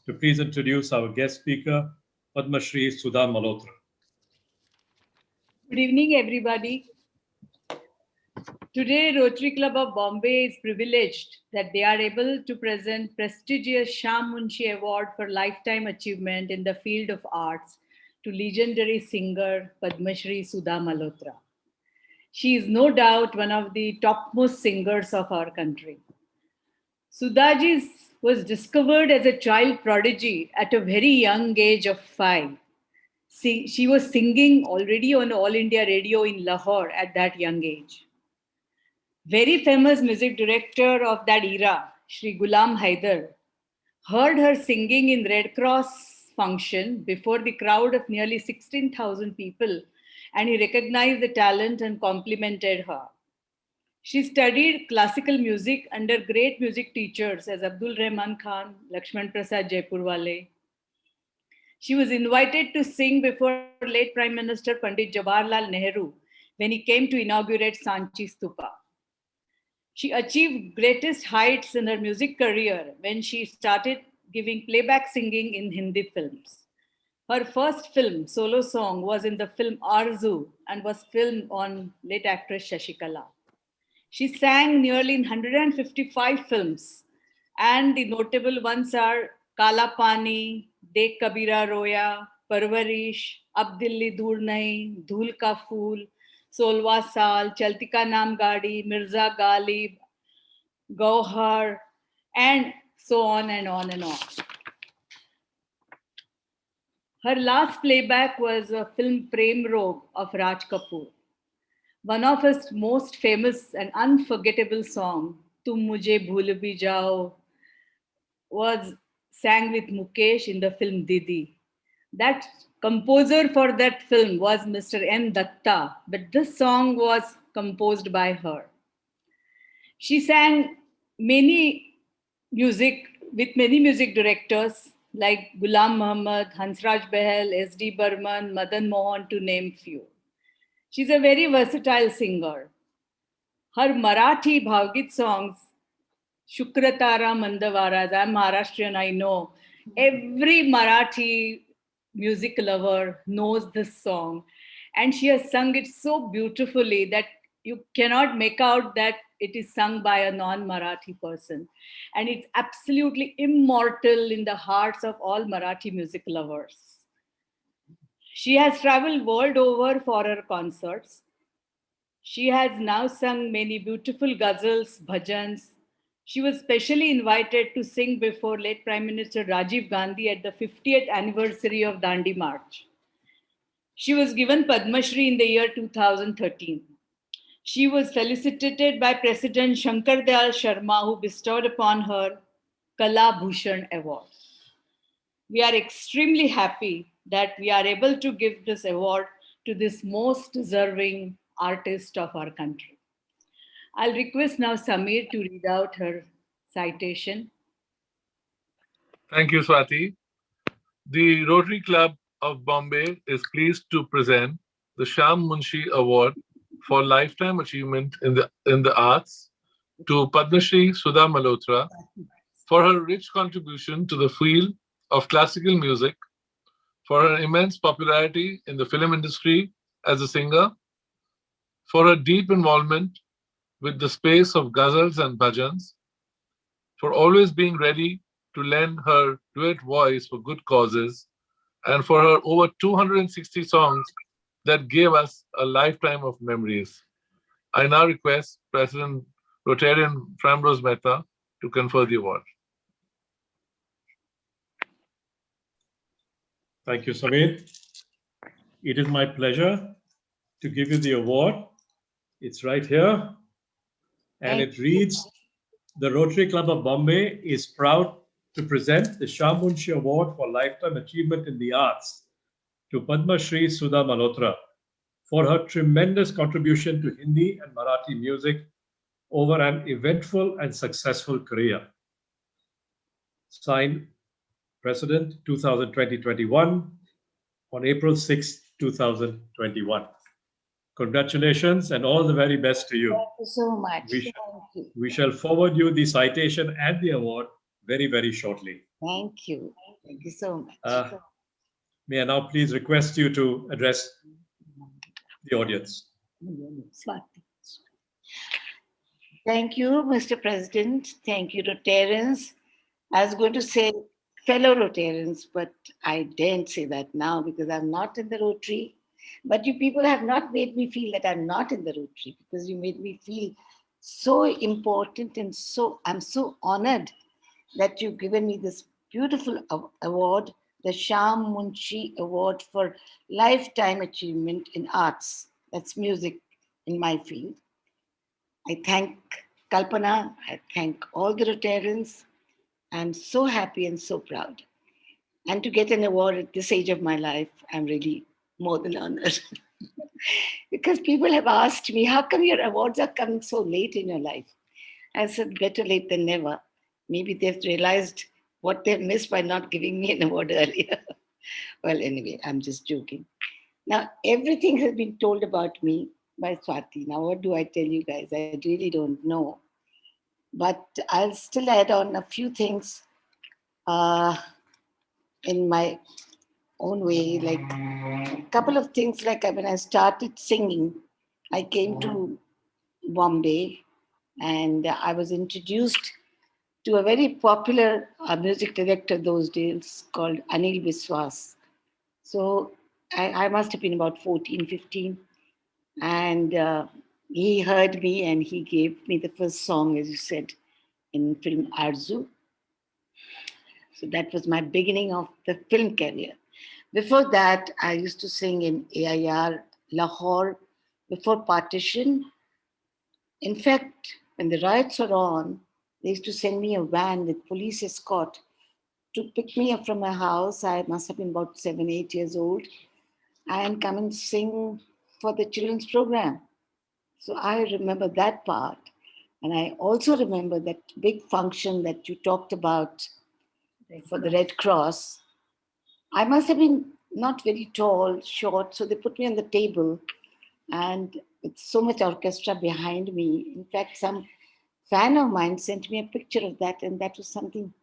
to please introduce our guest speaker, Padma Shri Sudha Malhotra. Good evening, everybody. Today, Rotary Club of Bombay is privileged that they are able to present prestigious Shyam Munshi Award for Lifetime Achievement in the field of arts to legendary singer Padma Shri Sudha Malhotra. She is no doubt one of the topmost singers of our country. Sudhaji was discovered as a child prodigy at a very young age of 5. She was singing already on All India Radio in Lahore at that young age. Very famous music director of that era, Shri Ghulam Haidar, heard her singing in Red Cross function before the crowd of nearly 16,000 people, and he recognized the talent and complimented her. She studied classical music under great music teachers as Abdul Rahman Khan, Lakshman Prasad Jaipurwale. She was invited to sing before late Prime Minister Pandit Jawaharlal Nehru when he came to inaugurate Sanchi Stupa. She achieved greatest heights in her music career when she started giving playback singing in Hindi films. Her first film, solo song, was in the film Arzoo and was filmed on late actress Shashikala. She sang nearly in 155 films, and the notable ones are Kala Pani, Dekh, Kabira, Roya, Parvarish, Ab Dilli Door Nahin, Dhool Ka Phool, Solwa Saal, Chalti Ka Naam Gaadi, Mirza Ghalib, Gauhar, and so on and on and on. Her last playback was a film Prem of Raj Kapoor. One of his most famous and unforgettable song, Tum Mujhe Bhool Bhi Jao, was sang with Mukesh in the film Didi. That composer for that film was Mr. M. Datta, but this song was composed by her. She sang many music with many music directors like Ghulam Muhammad, Hansraj Bahal, S.D. Burman, Madan Mohan, to name few. She's a very versatile singer. Her Marathi Bhavgit songs, Shukratara Mandavaras, I'm Maharashtrian, I know. Every Marathi music lover knows this song. And she has sung it so beautifully that you cannot make out that it is sung by a non-Marathi person. And it's absolutely immortal in the hearts of all Marathi music lovers. She has traveled world over for her concerts. She has now sung many beautiful ghazals, bhajans. She was specially invited to sing before late Prime Minister Rajiv Gandhi at the 50th anniversary of Dandi March. She was given Padma Shri in the year 2013. She was felicitated by President Shankar Dayal Sharma, who bestowed upon her Kala Bhushan Award. We are extremely happy that we are able to give this award to this most deserving artist of our country. I'll request now Samir to read out her citation. Thank you, Swati. The Rotary Club of Bombay is pleased to present the Shyam Munshi Award for Lifetime Achievement in the Arts to Padma Shri Sudha Malhotra for her rich contribution to the field of classical music, for her immense popularity in the film industry as a singer, for her deep involvement with the space of ghazals and bhajans, for always being ready to lend her duet voice for good causes, and for her over 260 songs that gave us a lifetime of memories. I now request President Rotarian Framrose Mehta to confer the award. Thank you, Samir. It is my pleasure to give you the award. It's right here. And it reads, the Rotary Club of Bombay is proud to present the Shyam Munshi Award for Lifetime Achievement in the Arts to Padma Shri Sudha Malhotra for her tremendous contribution to Hindi and Marathi music over an eventful and successful career. Signed, President 2020-21 on April 6, 2021. Congratulations and all the very best to you. Thank you so much. We shall forward you the citation and the award very, very shortly. Thank you. Thank you so much. May I now please request you to address the audience? Swati. Thank you, Mr. President. Thank you, Rotarians. I was going to say fellow Rotarians, but I daren't say that now because I'm not in the Rotary. But you people have not made me feel that I'm not in the Rotary because you made me feel so important and so I'm so honored that you've given me this beautiful award, the Shyam Munshi Award for Lifetime Achievement in Arts. That's music in my field. I thank Kalpana, I thank all the Rotarians. I'm so happy and so proud. And to get an award at this age of my life, I'm really more than honored. Because people have asked me, how come your awards are coming so late in your life? I said, better late than never. Maybe they've realized what they've missed by not giving me an award earlier. Well, anyway, I'm just joking. Now, everything has been told about me by Swati. Now, what do I tell you guys? I really don't know. But I'll still add on a few things uh, in my own way. Like a couple of things, like when I started singing, I came to Bombay and I was introduced to a very popular music director those days called Anil Biswas. So I must have been about 14, 15. And he heard me and he gave me the first song, as you said, in film Arzoo. So that was my beginning of the film career. Before that, I used to sing in AIR, Lahore, before partition. In fact, when the riots were on, they used to send me a van with police escort to pick me up from my house. I must have been about 7, 8 years old, and come and sing for the children's program. So I remember that part. And I also remember that big function that you talked about for the Red Cross. I must have been not very tall, short, so they put me on the table and with so much orchestra behind me. In fact, some fan of mine sent me a picture of that, and that was something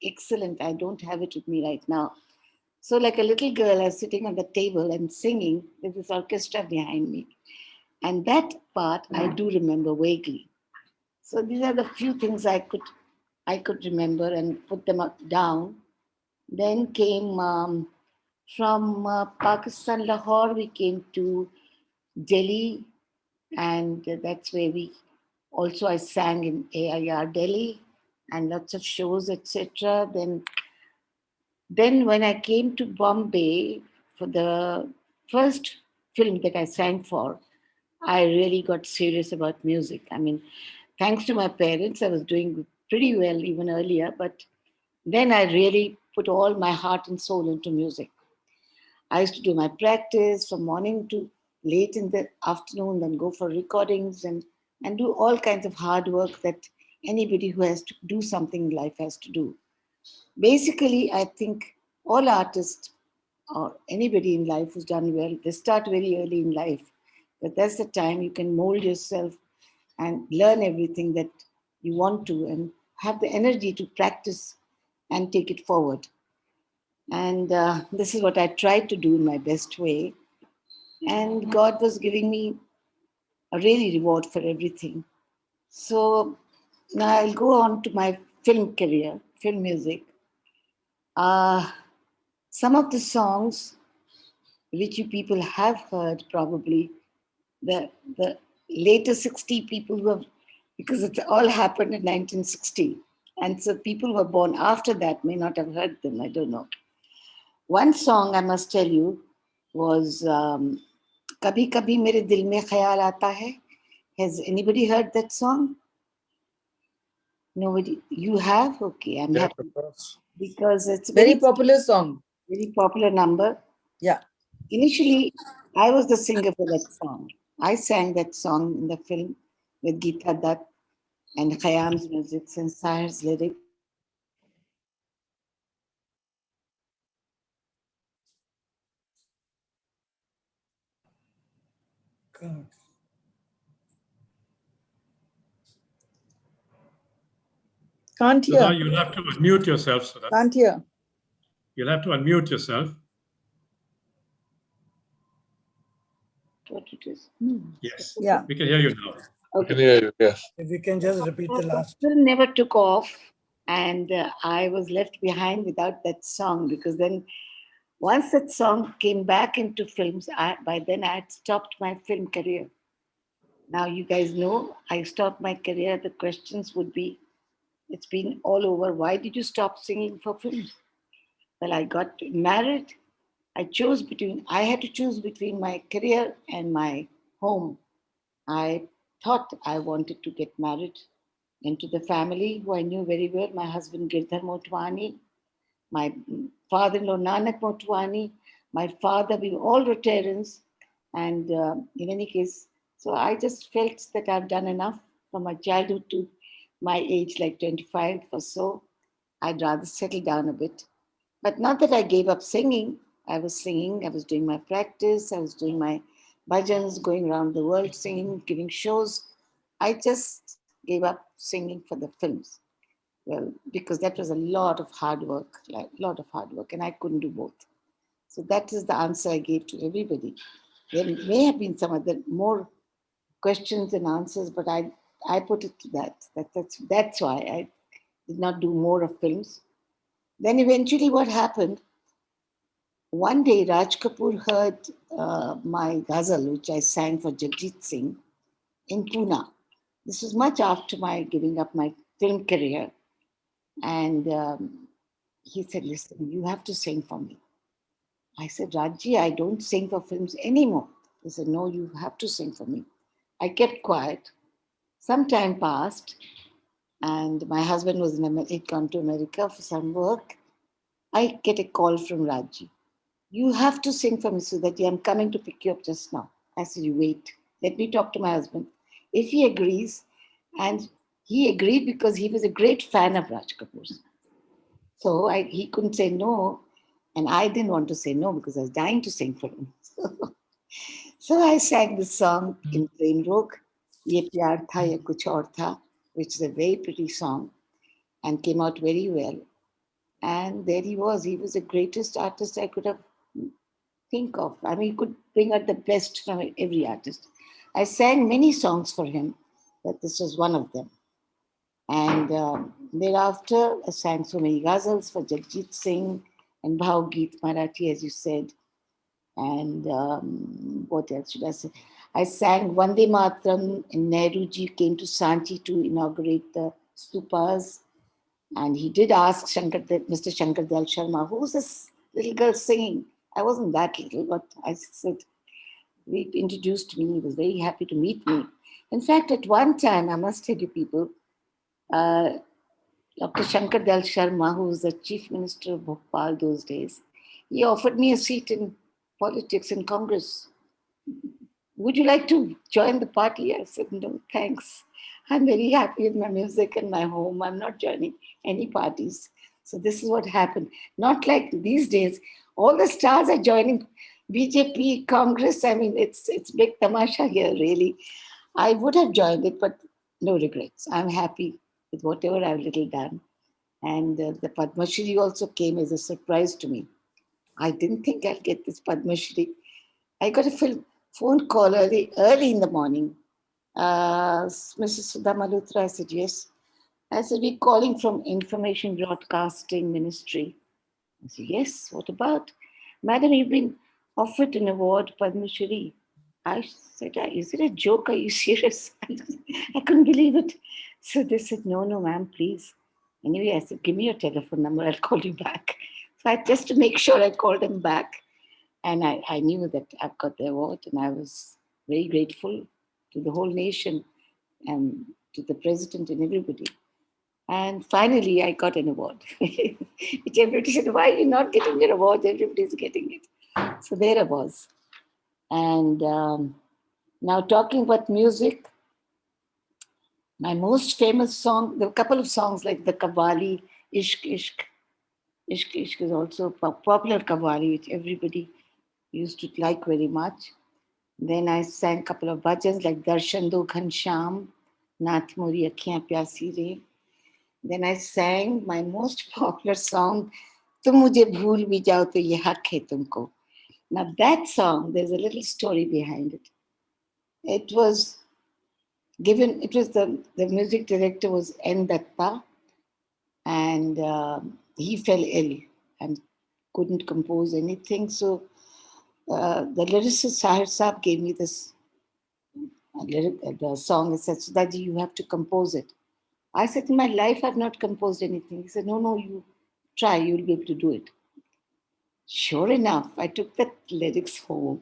excellent. I don't have it with me right now. So, like a little girl, I was sitting on the table and singing with this orchestra behind me. And that part I do remember vaguely. So these are the few things I could remember and put them down. Then came from Pakistan, Lahore, we came to Delhi, and that's where we also I sang in AIR Delhi and lots of shows, etc. Then when I came to Bombay for the first film that I sang for, I really got serious about music. I mean, thanks to my parents, I was doing pretty well even earlier, but then I really put all my heart and soul into music. I used to do my practice from morning to late in the afternoon, then go for recordings and do all kinds of hard work that anybody who has to do something in life has to do. Basically, I think all artists or anybody in life who's done well, they start very early in life. But that's the time you can mold yourself and learn everything that you want to and have the energy to practice and take it forward. And this is what I tried to do in my best way. And God was giving me a really reward for everything. So now I'll go on to my film career, film music. Uh, some of the songs which you people have heard probably, the later 60 people who have, because it all happened in 1960. And so people who were born after that may not have heard them, I don't know. One song I must tell you was Kabhi Kabhi Mere Dil Mein Khayal Aata Hai. Has anybody heard that song? Nobody. You have? Okay, I'm Yes, happy of course. because it's a Very very, popular song. very popular number. Yeah. Initially, I was the singer for that song. I sang that song in the film with Geeta Dutt and Khayyam's music and Sahir's lyrics. Can't Sudha, hear. you'll have to unmute yourself, Sudha. Can't hear. You'll have to unmute yourself. What it is? Yes. Yeah. We can hear you now. I can hear you, yes. If we can just repeat the last. Film never took off, and I was left behind without that song, because then once that song came back into films, by then I had stopped my film career. Now you guys know I stopped my career. The questions would be, it's been all over. Why did you stop singing for films? Well, I got married. I had to choose between my career and my home. I thought I wanted to get married into the family who I knew very well. My husband Girdhar Motwani, my father-in-law Nanak Motwani, my father, we were all Rotarians. And in any case, so I just felt that I've done enough from my childhood to my age, like 25 or so. I'd rather settle down a bit. But not that I gave up singing. I was singing, I was doing my practice, I was doing my bhajans, going around the world singing, giving shows. I just gave up singing for the films. Well, because that was a lot of hard work, like a lot of hard work, and I couldn't do both. So that is the answer I gave to everybody. There may have been some other more questions and answers, but I put it to that. That's why I did not do more of films. Then eventually what happened, one day Raj Kapoor heard my ghazal, which I sang for Jagjit Singh in Pune. This was much after my giving up my film career. And he said, listen, you have to sing for me. I said, Rajji, I don't sing for films anymore. He said, no, you have to sing for me. I kept quiet. Some time passed, and my husband was he'd gone to America for some work. I get a call from Rajji. You have to sing for me, Sudhaji. I'm coming to pick you up just now. I said, you wait. Let me talk to my husband. If he agrees, and he agreed because he was a great fan of Raj Kapoor's. So he couldn't say no, and I didn't want to say no because I was dying to sing for him. So I sang this song in Prem Rog, Yeh Pyar Tha, Yeh Kuch Aur Tha, which is a very pretty song and came out very well. And there he was. He was the greatest artist I could have think of. I mean, he could bring out the best from every artist. I sang many songs for him, but this was one of them. And thereafter, I sang so many ghazals for Jagjit Singh and Bhav Geet Marathi, as you said. And what else should I say? I sang Vande Mataram, and Nehruji came to Sanchi to inaugurate the stupas. And he did ask Mr. Shankar Dayal Sharma, who's this little girl singing? I wasn't that little, but I said, he introduced me. He was very happy to meet me. In fact, at one time, I must tell you people, Dr. Shankar Dayal Sharma, who was the chief minister of Bhopal those days, he offered me a seat in politics in Congress. Would you like to join the party? I said, no, thanks. I'm very happy with my music and my home. I'm not joining any parties. So this is what happened. Not like these days, all the stars are joining BJP, Congress. I mean, it's big tamasha here, really. I would have joined it, but no regrets. I'm happy with whatever I've little done. And the Padma Shri also came as a surprise to me. I didn't think I'll get this Padma Shri. I got a phone call early in the morning. Mrs. Sudha Malhotra, I said, yes. I said, we're calling from Information Broadcasting Ministry. I said, yes, what about? Madam, you've been offered an award, Padma Shri. I said, is it a joke? Are you serious? I couldn't believe it. So they said, no, ma'am, please. Anyway, I said, give me your telephone number. I'll call you back. So just to make sure, I called him back. And I knew that I've got the award, and I was very grateful to the whole nation and to the president and everybody. And finally, I got an award, which everybody said, why are you not getting your award? Everybody's getting it. So there I was. And now talking about music, my most famous song, there were a couple of songs like the Qawwali, Ishq Ishq. Ishq Ishq is also a popular Qawwali, which everybody used to like very much. Then I sang a couple of bhajans like Darshan Do Ghansham, Nath Mori Akhiyan Pyasi Re. Then I sang my most popular song, Tum Mujhe Bhool Bhi Jao To Ye Hak Hai Tumko. Now that song, there's a little story behind it. It was the music director was N. Datta, and he fell ill and couldn't compose anything. So the lyricist Sahir Saab gave me this the song. He said, Sudhaji, you have to compose it. I said, in my life, I've not composed anything. He said, no, you try, you'll be able to do it. Sure enough, I took the lyrics home.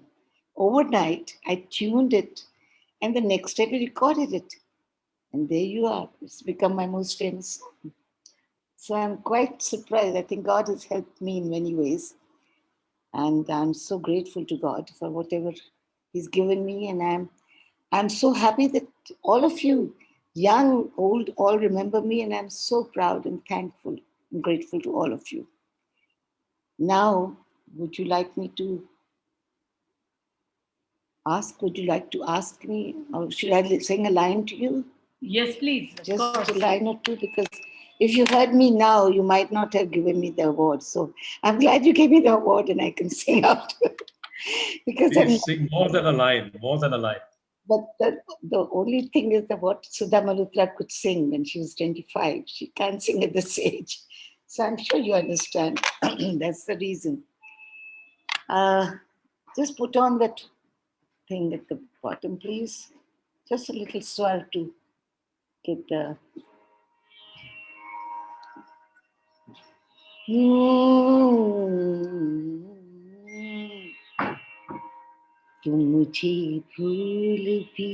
Overnight, I tuned it, and the next day we recorded it. And there you are. It's become my most famous song. So I'm quite surprised. I think God has helped me in many ways. And I'm so grateful to God for whatever He's given me. And I'm so happy that all of you, young, old, all remember me. And I'm so proud and thankful and grateful to all of you. Now, would you like to ask me, or should I sing a line to you? Yes, please. Of Just course. a line or two, because if you heard me now, you might not have given me the award. So I'm glad you gave me the award and I can sing after. Because Please sing more than a line, more than a line. but the only thing is that what Sudha Malhotra could sing when she was 25, she can't sing at this age. So I'm sure you understand. That's the reason. Just put on that thing at the bottom, please. Just a little swell to get the. तुम मुझे भूल भी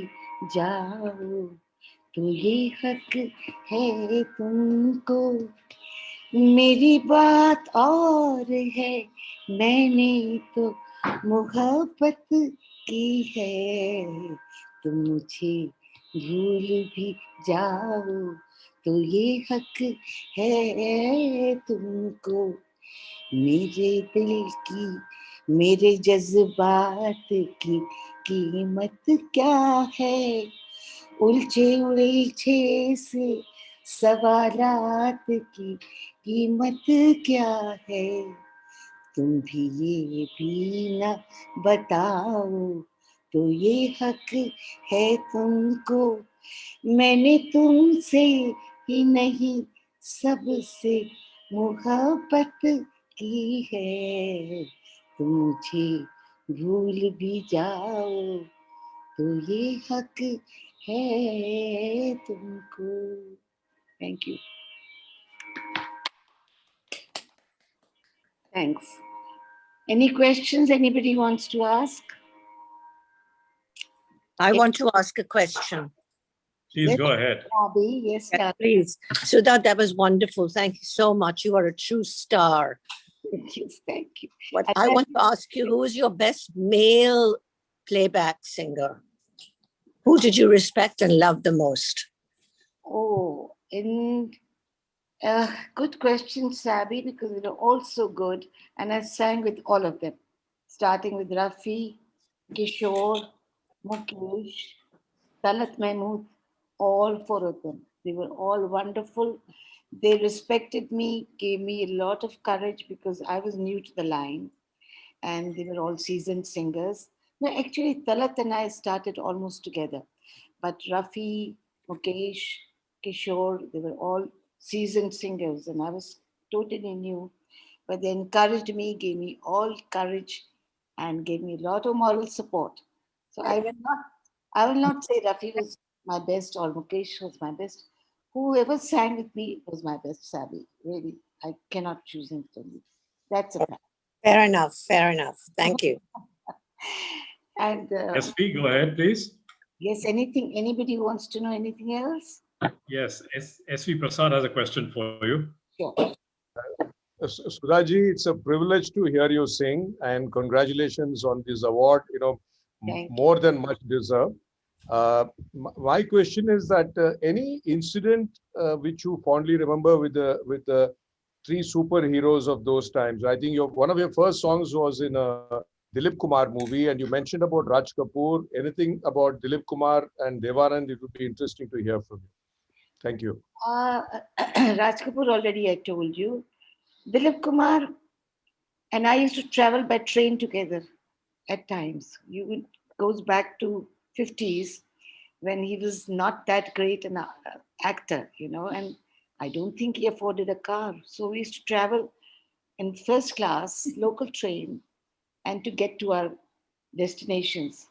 जाओ तो ये हक है तुमको मेरी बात और है मैंने तो मोहब्बत की है तुम मुझे भूल भी जाओ तो ये हक है तुमको मेरे दिल की मेरे जज्बात की कीमत क्या है उलझे उलझे से सवालात की कीमत क्या है तुम भी ये भी न बताओ तो ये हक है तुमको मैंने तुमसे ही नहीं सबसे मोहब्बत की है तुम मुझे भूल भी जाओ तो ये हक है तुमको thank you thanks any questions anybody wants to ask I want to ask a question. Please go ahead. Abby, yes, Yes, please. Sudha, that was wonderful. Thank you so much. You are a true star. thank you. But And I then- want to ask you, who is your best male playback singer? Who did you respect and love the most? Oh, good question, Sabby, because they were all so good. And I sang with all of them, starting with Rafi, Kishore, Mukesh, Talat Mahmood, all four of them. They were all wonderful. They respected me, gave me a lot of courage because I was new to the line. And they were all seasoned singers. No, actually, Talat and I started almost together. But Rafi, Mukesh, Kishore, they were all seasoned singers, and I was totally new. But they encouraged me, gave me all courage, and gave me a lot of moral support. So I will not say Rafi was my best or Mukesh was my best. Whoever sang with me was my best, Sabi. Really, I cannot choose him for me. That's a fact. Fair enough. Fair enough. Thank you. And SP, go ahead, please. yes, anybody wants to know anything else? Yes, SV Prasad has a question for you. Sure. Sudhaji, it's a privilege to hear you sing, and congratulations on this award. Thank you. More than much deserved. My question is that any incident which you fondly remember with the three superheroes of those times. I think one of your first songs was in a Dilip Kumar movie, and you mentioned about Raj Kapoor. Anything about Dilip Kumar and Devanand? It would be interesting to hear from you. Thank you. Raj Kapoor already I told you. Dilip Kumar and I used to travel by train together at times. Goes back to 50s when he was not that great an actor, and I don't think he afforded a car. So we used to travel in first class local train and to get to our destinations.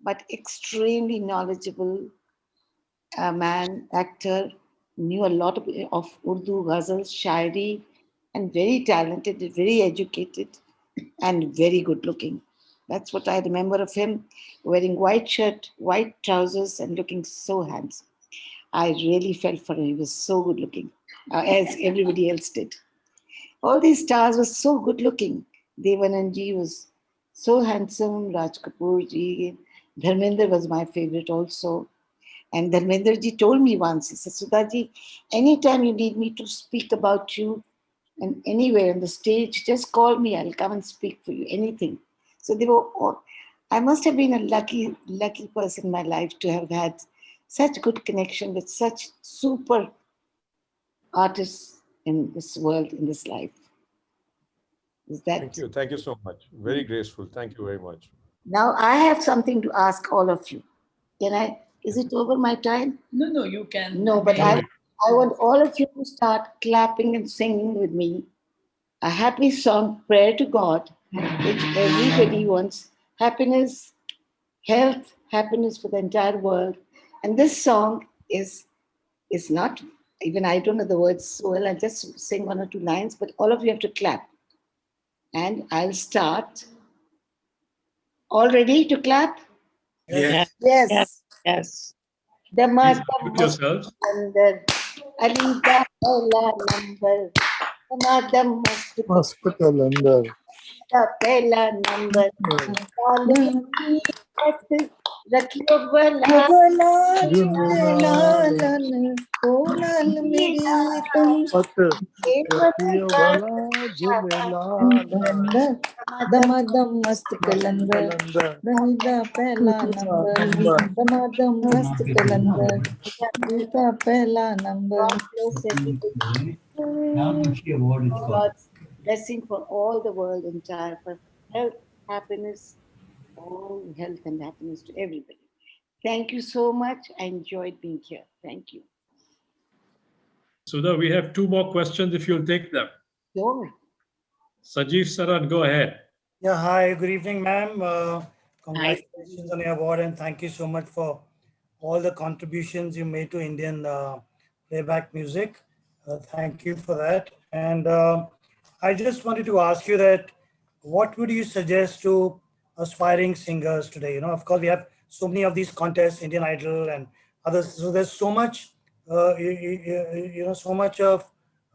But extremely knowledgeable man, actor, knew a lot of Urdu, ghazals, shairi, and very talented, very educated, and very good looking. That's what I remember of him, wearing white shirt, white trousers, and looking so handsome. I really felt for him. He was so good looking, as everybody else did. All these stars were so good looking. Devananji was so handsome. Raj Kapoor ji, Dharmender was my favorite also. And Dharmender ji told me once, he said, Sudhaji, anytime you need me to speak about you and anywhere on the stage, just call me. I'll come and speak for you, anything. So they were all, I must have been a lucky person in my life to have had such good connection with such super artists in this world, in this life. Is Thank that you. Thank you so much. Very graceful. Thank you very much. now I have something to ask all of you. Can I? Is it over my time? No, no, you can. No, but No, no. I want all of you to start clapping and singing with me a happy song, Prayer to God, which everybody wants happiness, health, happiness for the entire world. And this song is not even I don't know the words so well. I just sing one or two lines, but all of you have to clap. And I'll start. All ready to clap? Yes, yes, Yes. yes. Dama Please dam mute mast yourselves. andar Ali da pehla number. Dama dam mast Hospital का पहला number call मेरी बस रखियो भला Yugala अंदर jalalan, kolal meri tum पत रखियो भला झूलेलाल Damadam mast मस्त kalandar, Qalandar Damida pehla number, number Damadam mast kalandar, Damida pehla number. God bless everybody. God's blessing for all the world entire, for health, happiness, all health and happiness to everybody. Thank you so much. I enjoyed being here. Thank you. Sudha, we have two more questions if you'll take them. Sure. Sajeev Saran, go ahead. Yeah, hi, good evening, ma'am. Hi. Congratulations on your award and thank you so much for all the contributions you made to Indian playback music. Thank you for that. And I just wanted to ask you that what would you suggest to aspiring singers today? Of course, we have so many of these contests, Indian Idol and others. So there's so much, so much of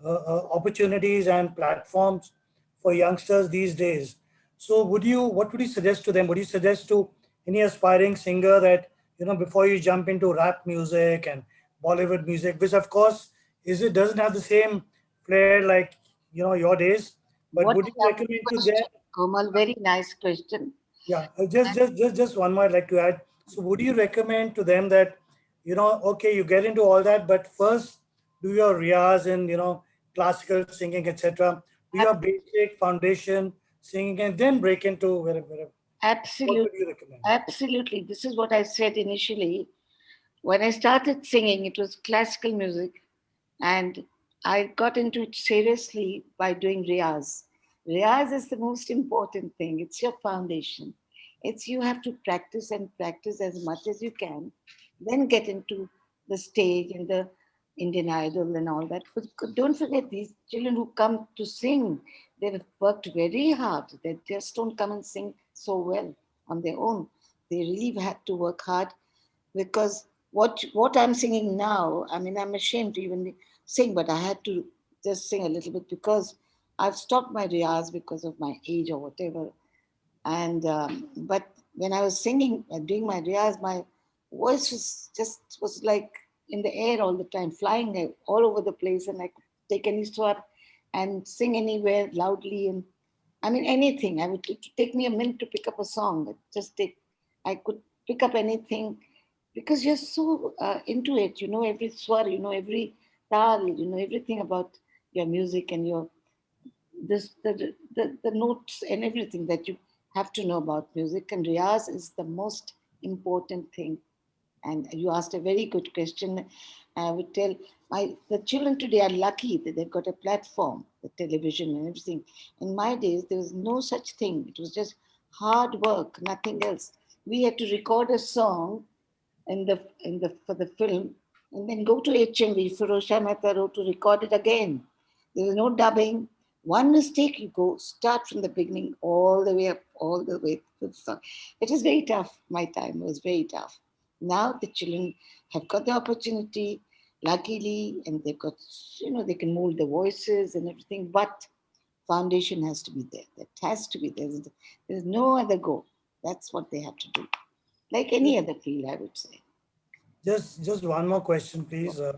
opportunities and platforms for youngsters these days. So what would you suggest to them? Would you suggest to any aspiring singer that, before you jump into rap music and Bollywood music, which of course it doesn't have the same flair like, your days, but What would a you lovely recommend to them? question, Komal. Very nice question. Yeah, just one more I'd like to add. So would you recommend to them that, okay, you get into all that, but first do your riyaz and, classical singing, etc. Do your basic foundation singing and then break into wherever. What would Absolutely. you recommend? Absolutely. This is what I said initially. When I started singing, it was classical music, and I got into it seriously by doing riyaz. Riyaz is the most important thing. It's your foundation. It's you have to practice and practice as much as you can, then get into the stage and the Indian Idol and all that. But don't forget these children who come to sing. They've worked very hard. They just don't come and sing so well on their own. They really had to work hard because what I'm singing now, I mean, I'm ashamed to even sing, but I had to just sing a little bit because I've stopped my riyaz because of my age or whatever. And but when I was singing, doing my riyaz, my voice was like in the air all the time, flying all over the place, and I could take any swar and sing anywhere loudly, and I mean anything. I would it would take me a minute to pick up a song. I could pick up anything because you're so into it. You know every swar, you know every tal, you know everything about your music and your this the notes and everything that you have to know about music. And riyaz is the most important thing. And you asked a very good question. I would tell the children today are lucky that they've got a platform, the television and everything. In my days, there was no such thing. It was just hard work, nothing else. We had to record a song in the for the film, and then go to HMV. Firosha Mehta wrote to record it again. There was no dubbing. One mistake, you go start from the beginning all the way up, all the way to the song. It was very tough. My time was very tough. Now the children have got the opportunity, luckily, and they've got, they can mold the voices and everything. But foundation has to be there. That has to be there. There's no other go. That's what they have to do. Like any other field, I would say. Just one more question, please, if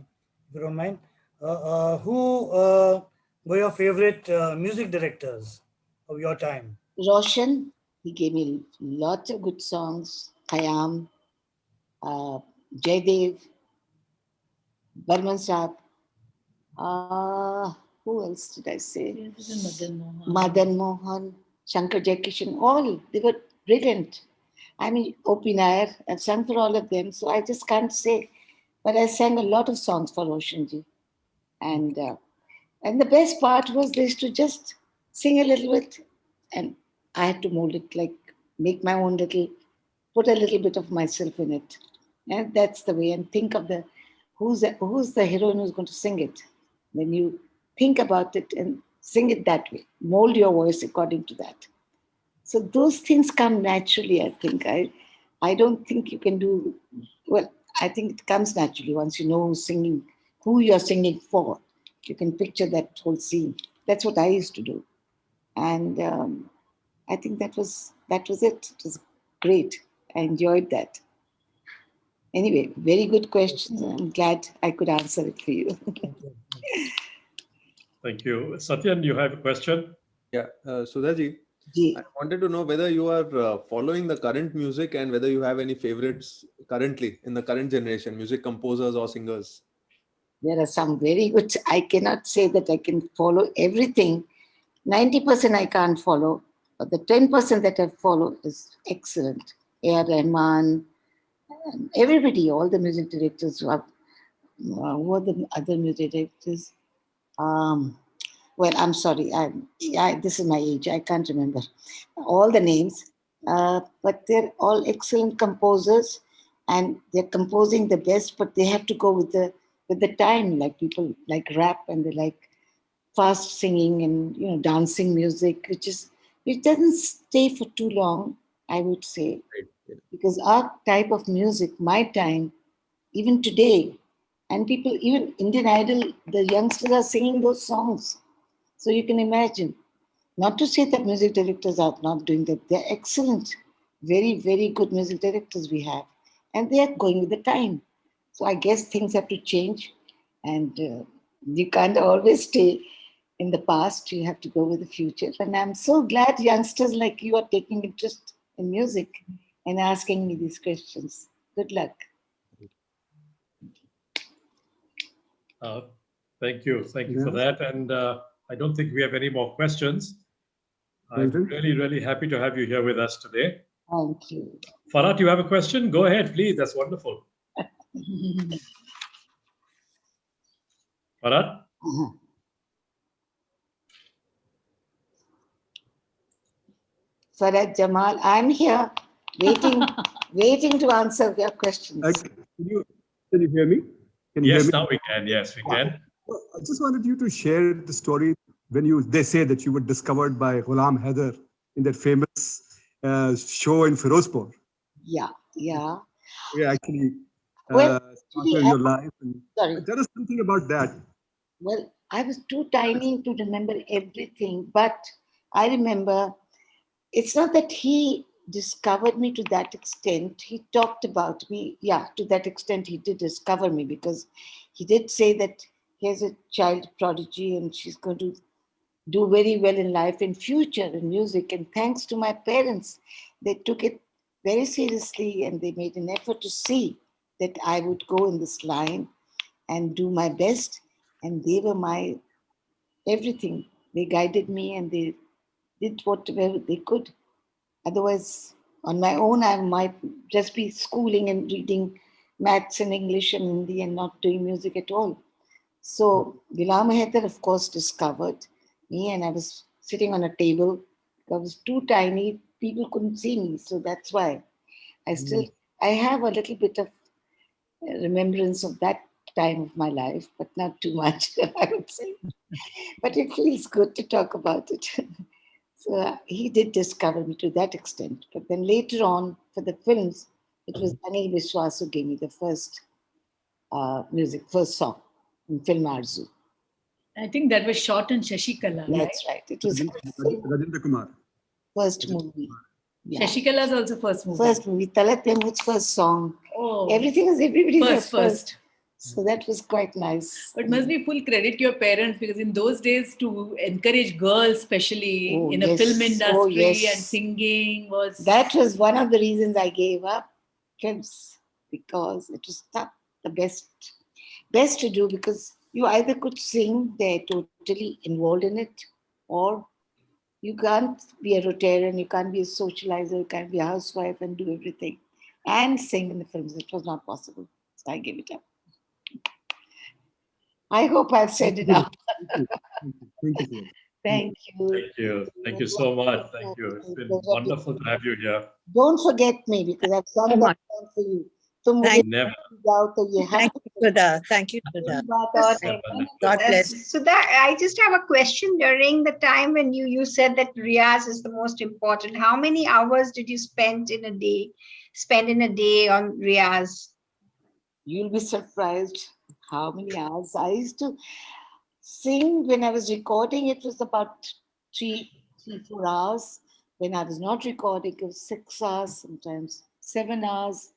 you don't mind. Who were your favorite music directors of your time? Roshan, he gave me lots of good songs. Khayyam, uh, Jaydev, Barman Saab. Who else did I say? Madan Mohan, Shankar Jaikishan, all. They were brilliant. I mean, O.P. Nair, I've sung for all of them, so I just can't say. But I sang a lot of songs for Roshanji. And the best part was this to just sing a little bit, and I had to mold it, like make my own little, put a little bit of myself in it. And that's the way. And think of who's the heroine who's going to sing it. Then you think about it and sing it that way. Mold your voice according to that. So those things come naturally, I think. I don't think you can do well. I think it comes naturally once you know who's singing, who you're singing for. You can picture that whole scene. That's what I used to do, and I think that was it. It was great. I enjoyed that. Anyway, very good question. I'm glad I could answer it for you. Thank you. Satyan, you have a question? Yeah, Sudhaji, Ji. I wanted to know whether you are following the current music and whether you have any favorites currently in the current generation, music composers or singers. There are some very good. I cannot say that I can follow everything. 90% I can't follow, but the 10% that I follow is excellent. A.R. Rahman, everybody, all the music directors who are the other music directors? Um, well, I'm sorry. This is my age. I can't remember all the names. But they're all excellent composers, and they're composing the best. But they have to go with the time. Like people like rap, and they like fast singing and dancing music, which doesn't stay for too long. I would say, Right. Yeah. because our type of music, my time, even today, and people, even Indian Idol, the youngsters are singing those songs. So you can imagine. Not to say that music directors are not doing that. They're excellent, very, very good music directors we have. And they are going with the time. So I guess things have to change. And you can't always stay in the past. You have to go with the future. And I'm so glad youngsters like you are taking interest in music and asking me these questions. Good luck. Thank you. Thank you for that. And I don't think we have any more questions. I'm really, really happy to have you here with us today. Thank you. Farhat, you have a question? Go ahead, please. That's wonderful. Farhat? Farad Jamal, I'm here waiting to answer your questions. Can you hear me? Can you Yes, hear me? now we can. Yes, we can. Well, I just wanted you to share the story when they say that you were discovered by Ghulam Haider in that famous show in Firozpur. Yeah. We actually Well, started your life. And sorry. tell us something about that. Well, I was too tiny to remember everything, but I remember it's not that he discovered me to that extent. He talked about me. Yeah, to that extent, he did discover me because he did say that here's a child prodigy and she's going to do very well in life in future in music. And thanks to my parents, they took it very seriously and they made an effort to see that I would go in this line and do my best. And they were my everything. They guided me and they did whatever they could. Otherwise, on my own, I might just be schooling and reading maths and English and Hindi and not doing music at all. So Ghulam Haider, of course, discovered me, and I was sitting on a table. I was too tiny. People couldn't see me. So that's why I have a little bit of remembrance of that time of my life, but not too much, I would say. But it feels good to talk about it. So he did discover me to that extent. But then later on, for the films, it was Anil Biswas who gave me the first first song in film Arzu. I think that was shot in Shashikala. That's right. It was Rajendra Kumar. first movie. Yeah. Shashikala's also first movie. First movie. Talat Mahmood's first song. Oh. Everything is everybody's First. So that was quite nice. But must be full credit to your parents, because in those days to encourage girls, especially in a film industry and singing, was... That was one of the reasons I gave up films, because it was not the best to do, because you either could sing, they're totally involved in it, or you can't be a Rotarian, you can't be a socializer, you can't be a housewife and do everything and sing in the films. It was not possible. So I gave it up. I hope I've said enough. Thank you. Thank you. Thank you. Thank you so much. Thank you. It's been wonderful to have you here. Don't forget me, because I've sung that song for you. So Never. Thank you, Sudha. Thank you, Sudha. God bless. Sudha, I just have a question. During the time when you said that Riyaz is the most important, how many hours did you spend in a day on Riyaz? You'll be surprised how many hours. I used to sing when I was recording. It was about 3-4 hours. When I was not recording, it was 6 hours, sometimes 7 hours.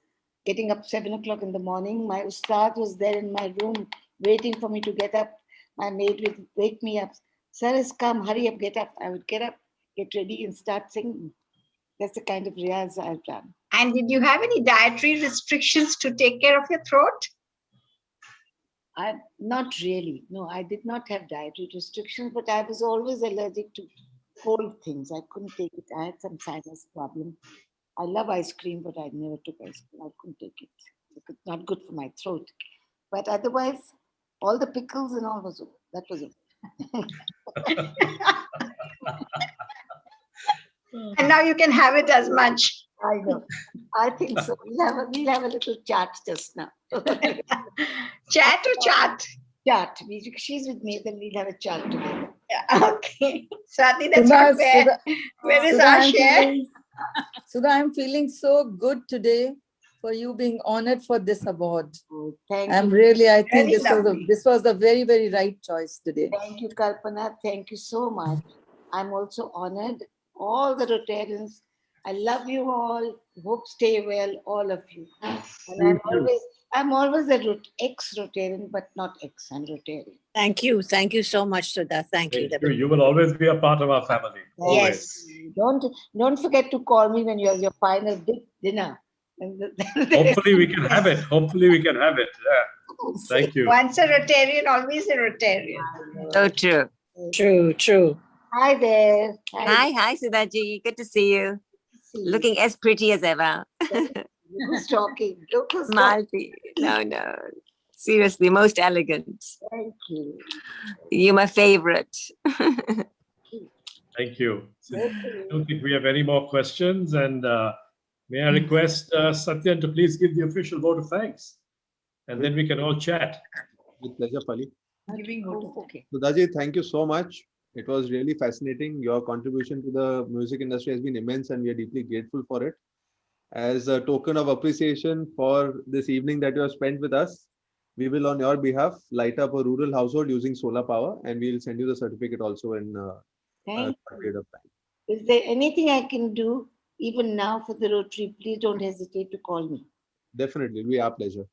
Getting up 7 o'clock in the morning. My ustad was there in my room waiting for me to get up. My maid would wake me up. Sir has come, hurry up, get up. I would get up, get ready and start singing. That's the kind of riyaz I've done. And did you have any dietary restrictions to take care of your throat? Not really. No, I did not have dietary restrictions, but I was always allergic to cold things. I couldn't take it. I had some sinus problem. I love ice cream, but I never took ice cream. I couldn't take it. It's not good for my throat. But otherwise, all the pickles and all that was it. And now you can have it as much. I know. I think so. We'll have a little chat just now. Chat or chat? Chat. She's with me, then we'll have a chat together. Okay. Swati, that's not fair. Where is our share? Sudha, I'm feeling so good today for you being honored for this award. Oh, thank I'm you. really, I think Very this was a very, very right choice today. Thank you, Kalpana. Thank you so much. I'm also honored. All the Rotarians, I love you all. Hope stay well, all of you. And I'm always a ex-Rotarian, but not ex. I'm Rotarian. Thank you. Thank you so much, Sudha. Thank you. You will always be a part of our family. Yes. Don't forget to call me when you have your final big dinner. Hopefully we can have it. Yeah. Thank you. Once a Rotarian, always a Rotarian. So true. True. Hi there. Hi, Sudhaji. Good to see you. Looking as pretty as ever. Who's talking? Look who's Malti. No. Seriously, most elegant. Thank you. You're my favorite. Thank you. I don't think we have any more questions. And may I request Satyan to please give the official vote of thanks. And then we can all chat. With pleasure, Pali. Okay. Sudhaji, thank you so much. It was really fascinating. Your contribution to the music industry has been immense, and we are deeply grateful for it. As a token of appreciation for this evening that you have spent with us, we will, on your behalf, light up a rural household using solar power, and we will send you the certificate also in a period of time. Is there anything I can do even now for the Rotary? Please don't hesitate to call me. Definitely, it will be our pleasure.